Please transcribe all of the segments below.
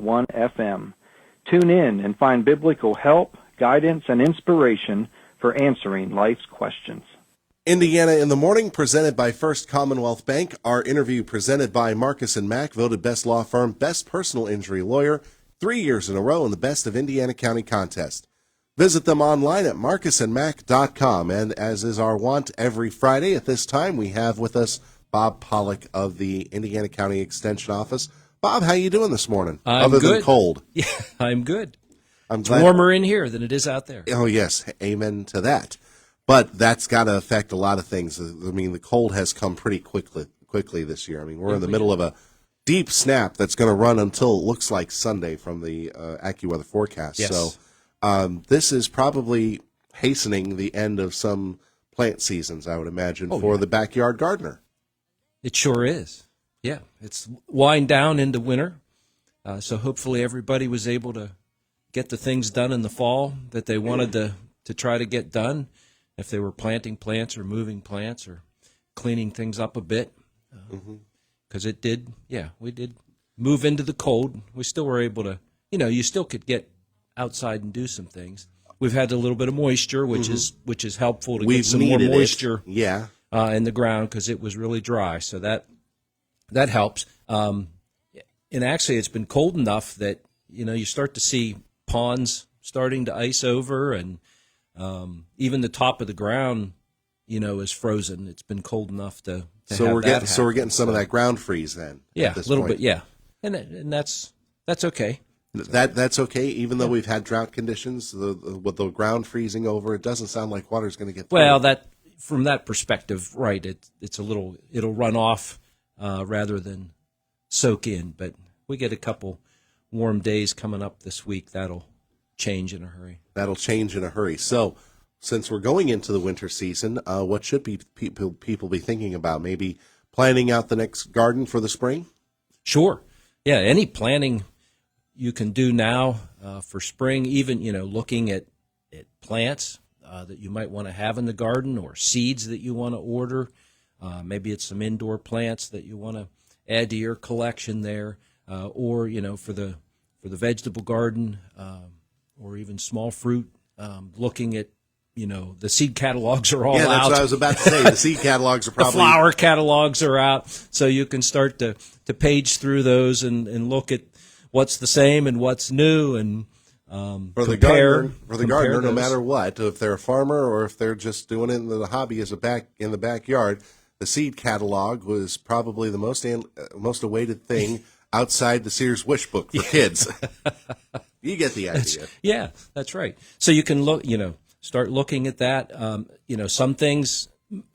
FM. Tune in and find biblical help, guidance, and inspiration for answering life's questions. Indiana in the Morning, presented by First Commonwealth Bank. Our interview presented by Marcus & Mack, voted Best Law Firm, Best Personal Injury Lawyer, 3 years in a row in the Best of Indiana County contest. Visit them online at marcusandmack.com. And as is our wont every Friday at this time, we have with us Bob Pollock of the Indiana County Extension Office. Bob, how you doing this morning? I'm Other good. than cold. Yeah, I'm good. It's warmer in here than it is out there. Oh, yes. Amen to that. But that's got to affect a lot of things. I mean, the cold has come pretty quickly this year. I mean, we're in the middle of a deep snap that's going to run until it looks like Sunday from the AccuWeather forecast. Yes. So this is probably hastening the end of some plant seasons, I would imagine, for the backyard gardener. It sure is. Yeah, it's wind down into winter. So hopefully everybody was able to get the things done in the fall that they wanted to try to get done. If they were planting plants or moving plants or cleaning things up a bit. Because we did move into the cold. We still were able to, you still could get outside and do some things. We've had a little bit of moisture, which is helpful to get some more moisture in the ground because it was really dry. So that helps. And actually, it's been cold enough that, you start to see ponds starting to ice over, and even the top of the ground, is frozen. It's been cold enough to so we're getting some of that ground freeze then. Yeah, a little bit. Yeah, and that's okay. That's okay, even though we've had drought conditions with the ground freezing over. It doesn't sound like water's going to get through. Well, from that perspective, right? It's it'll run off rather than soak in. But we get a couple warm days coming up this week. That'll change in a hurry. So, since we're going into the winter season, what should people be thinking about? Maybe planning out the next garden for the spring? Sure. Yeah, any planning you can do now for spring, even, looking at plants that you might want to have in the garden or seeds that you want to order. Maybe it's some indoor plants that you want to add to your collection there, or, for the vegetable garden, or even small fruit, looking at, the seed catalogs are all out. Yeah, that's what I was about to say. The seed catalogs are probably... The flower catalogs are out, so you can start to page through those and look at what's the same and what's new and For the gardener, no matter what, if they're a farmer or if they're just doing it in the hobby in the backyard, the seed catalog was probably the most awaited thing outside the Sears Wish Book for kids. You get the idea. That's right. So you can start looking at that. Some things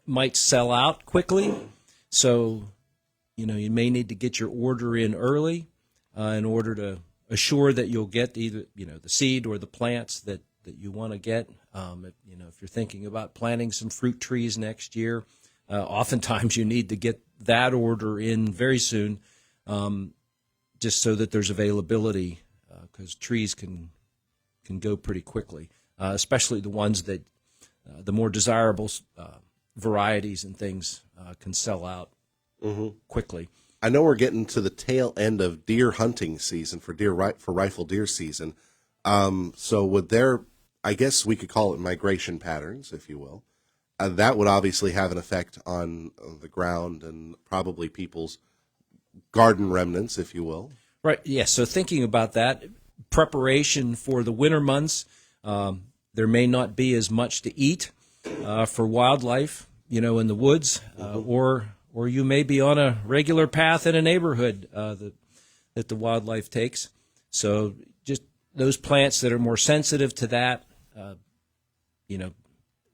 might sell out quickly, so you may need to get your order in early in order to assure that you'll get either the seed or the plants that you want to get. If you're thinking about planting some fruit trees next year, oftentimes you need to get that order in very soon, just so that there's availability, because trees can go pretty quickly, especially the ones that the more desirable varieties and things can sell out quickly. I know we're getting to the tail end of deer hunting season for rifle deer season. So would I guess we could call it migration patterns, if you will. That would obviously have an effect on the ground and probably people's garden remnants, if you will. Right. Yeah. So thinking about that, preparation for the winter months, there may not be as much to eat for wildlife, in the woods, or you may be on a regular path in a neighborhood that the wildlife takes. So just those plants that are more sensitive to that,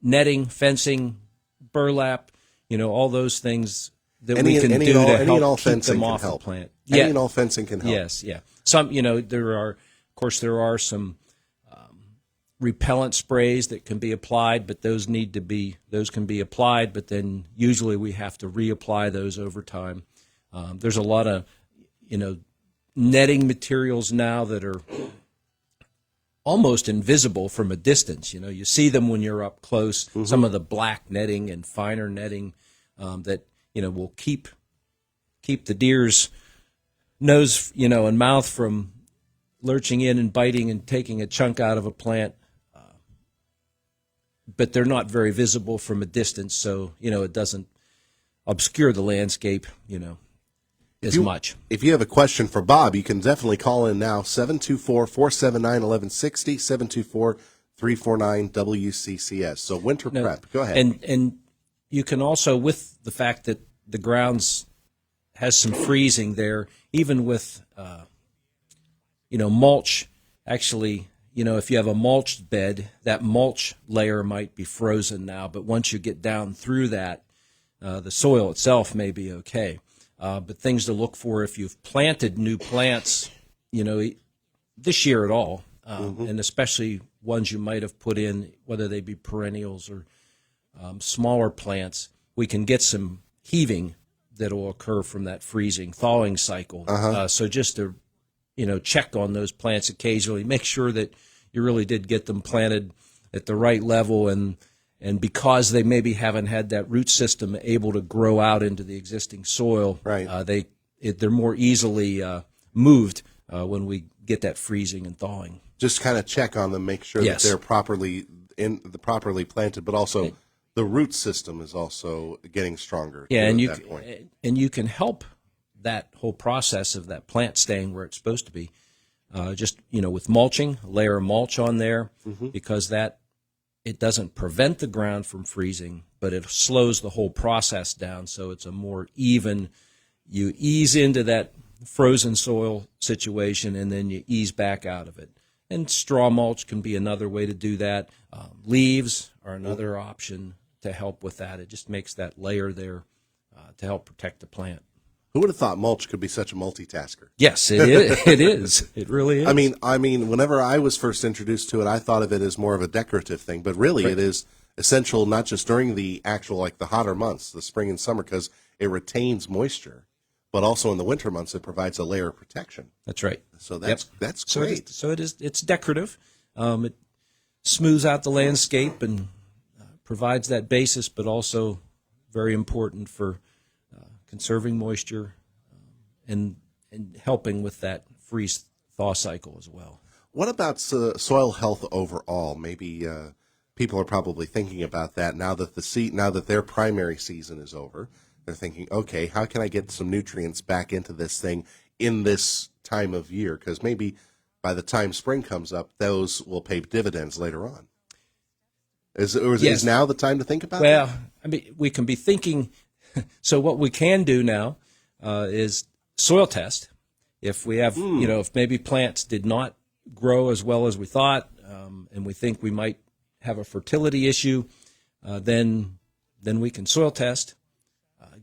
netting, fencing, burlap, all those things that we can do to help keep them off the plant. Any and all fencing can help. Yes, yeah. Some, there are some repellent sprays that can be applied, but those can be applied, but then usually we have to reapply those over time. There's a lot of, netting materials now that are almost invisible from a distance. You see them when you're up close. Mm-hmm. Some of the black netting and finer netting that will keep the deer's nose and mouth from lurching in and biting and taking a chunk out of a plant, but they're not very visible from a distance, so it doesn't obscure the landscape, as much. If you have a question for Bob, you can definitely call in now, 724-479-1160, 724-349-WCCS. So winter prep. Go ahead. And you can also, with the fact that the grounds has some freezing there, even with mulch, actually, if you have a mulched bed, that mulch layer might be frozen now, but once you get down through that, the soil itself may be okay. But things to look for if you've planted new plants, this year at all, and especially ones you might have put in, whether they be perennials or smaller plants, we can get some heaving that will occur from that freezing, thawing cycle. So just to, check on those plants occasionally, make sure that you really did get them planted at the right level, and because they maybe haven't had that root system able to grow out into the existing soil, right. They're more easily moved when we get that freezing and thawing. Just kind of check on them, make sure that they're properly planted, but also the root system is also getting stronger. Yeah, and that point. You can help that whole process of that plant staying where it's supposed to be. Just with mulching, a layer of mulch on there, because it doesn't prevent the ground from freezing, but it slows the whole process down, so it's a more even. You ease into that frozen soil situation, and then you ease back out of it. And straw mulch can be another way to do that. Leaves are another option to help with that. It just makes that layer there to help protect the plant. Who would have thought mulch could be such a multitasker? Yes, it is. It is. It really is. I mean, whenever I was first introduced to it, I thought of it as more of a decorative thing, but really it is essential not just during the actual, the hotter months, the spring and summer, because it retains moisture, but also in the winter months it provides a layer of protection. That's right. So that's great. It's decorative. It smooths out the landscape and provides that basis, but also very important for conserving moisture and helping with that freeze-thaw cycle as well. What about soil health overall? Maybe people are probably thinking about that now that their primary season is over. They're thinking, okay, how can I get some nutrients back into this thing in this time of year? Because maybe by the time spring comes up, those will pay dividends later on. Is now the time to think about that? Well, we can be thinking. So what we can do now is soil test. If we have, if maybe plants did not grow as well as we thought, and we think we might have a fertility issue, then we can soil test.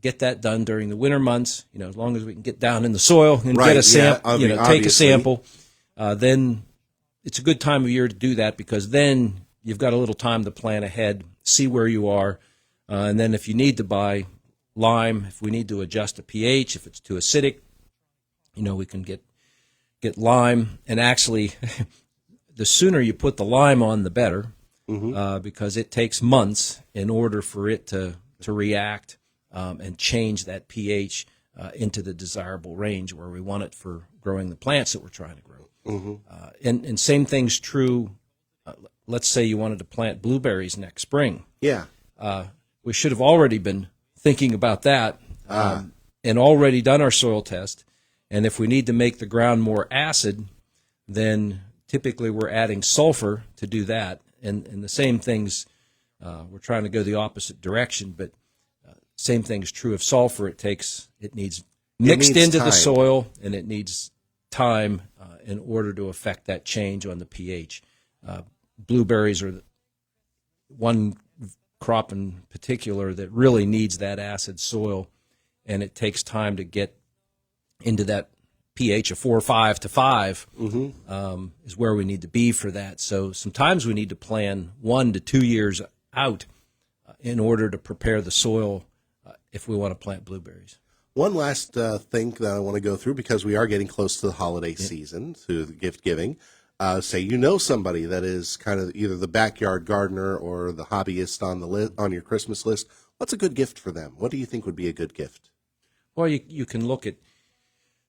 Get that done during the winter months. As long as we can get down in the soil and get a sample, take a sample, then it's a good time of year to do that, because then you've got a little time to plan ahead, see where you are, and then if you need to buy lime, if we need to adjust a pH, if it's too acidic, we can get lime. And actually, the sooner you put the lime on, the better, because it takes months in order for it to react and change that pH into the desirable range where we want it for growing the plants that we're trying to grow. And same thing's true. Let's say you wanted to plant blueberries next spring. Yeah. We should have already been thinking about that and already done our soil test. And if we need to make the ground more acid, then typically we're adding sulfur to do that. And the same things, we're trying to go the opposite direction, but same thing's true of sulfur. It needs mixed into the soil, and it needs time in order to affect that change on the pH. Blueberries are one crop in particular that really needs that acid soil, and it takes time to get into that pH of 4 or 5 to 5 is where we need to be for that. So sometimes we need to plan 1 to 2 years out in order to prepare the soil if we want to plant blueberries. One last thing that I want to go through, because we are getting close to the holiday season, to the gift giving. Say somebody that is kind of either the backyard gardener or the hobbyist on your Christmas list. What's a good gift for them? What do you think would be a good gift? Well, you can look at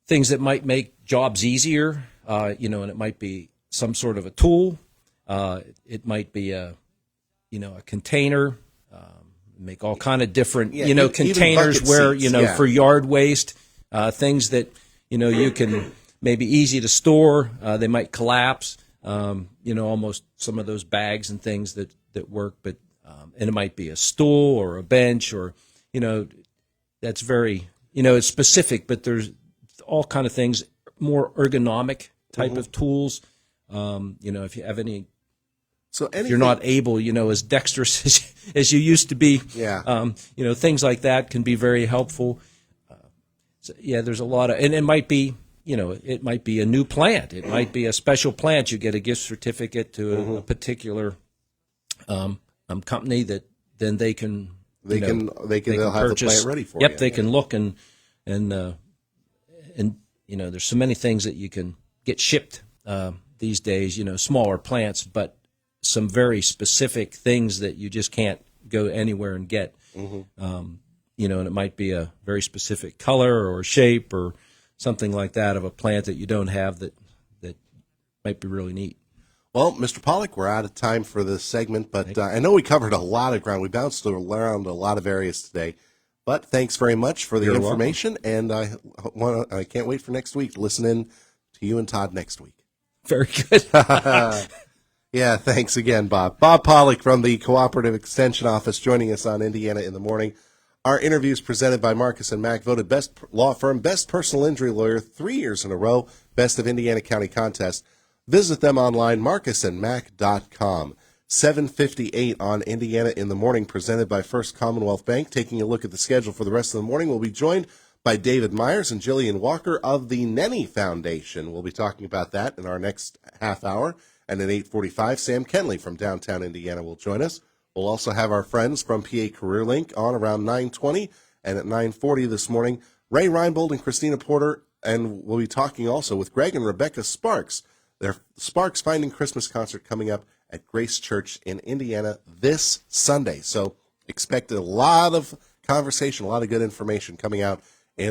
things that might make jobs easier. and it might be some sort of a tool. It might be a container. Make all kind of different, containers where, seats, for yard waste, things that, you can maybe easy to store. They might collapse, almost some of those bags and things that work, but, and it might be a stool or a bench or, that's very, it's specific, but there's all kind of things, more ergonomic type of tools. If you have any, so if you're not able, as dexterous as you used to be, things like that can be very helpful. There's a lot of, and it might be, it might be a new plant. It might be a special plant. You get a gift certificate to a particular company that then they'll have the plant ready for you. Yep, they can look and there's so many things that you can get shipped these days. Smaller plants, but some very specific things that you just can't go anywhere and get. And it might be a very specific color or shape or something like that of a plant that you don't have that might be really neat. Well, Mr. Pollock, we're out of time for this segment, but I know we covered a lot of ground. We bounced around a lot of areas today, but thanks very much for the information, and I can't wait for next week to listen in to you and Todd next week. Very good. Yeah, thanks again, Bob. Bob Pollock from the Cooperative Extension Office joining us on Indiana in the Morning. Our interview is presented by Marcus & Mack, voted best law firm, best personal injury lawyer 3 years in a row, best of Indiana County contest. Visit them online, marcusandmack.com. 7:58 on Indiana in the Morning, presented by First Commonwealth Bank. Taking a look at the schedule for the rest of the morning, we'll be joined by David Myers and Jillian Walker of the Nenny Foundation. We'll be talking about that in our next half hour. And at 8:45, Sam Kenley from downtown Indiana will join us. We'll also have our friends from PA Career Link on around 9:20. And at 9:40 this morning, Ray Reinbold and Christina Porter. And we'll be talking also with Greg and Rebecca Sparks. Their Sparks Finding Christmas concert coming up at Grace Church in Indiana this Sunday. So expect a lot of conversation, a lot of good information coming out